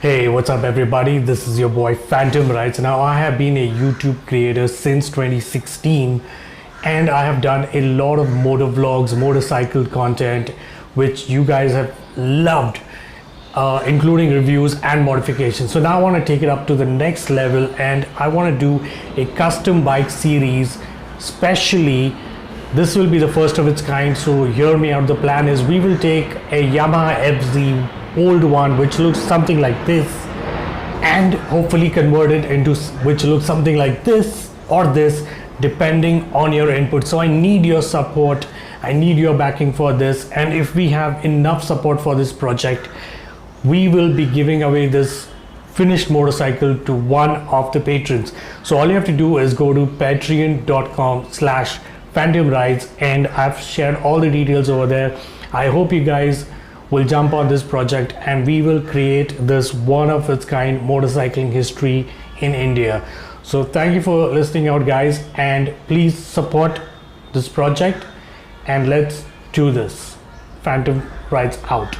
Hey, what's up everybody? This is your boy Phantom Rides. Now I have been a YouTube creator since 2016 and I have done a lot of motor vlogs, motorcycle content which you guys have loved, including reviews and modifications. So now I want to take it up to the next level and I want to do a custom bike series. Especially this will be the first of its kind, so hear me out. The plan is we will take a Yamaha FZ old one which looks something like this and hopefully convert it into which looks something like this or this, depending on your input. So I need your support, I need your backing for this, and if we have enough support for this project, we will be giving away this finished motorcycle to one of the patrons. So all you have to do is go to patreon.com/Phantom Rides and I've shared all the details over there. I hope you guys will jump on this project and we will create this one of its kind motorcycling history in India. So thank you for listening out, guys, and please support this project and let's do this. Phantom Rides out.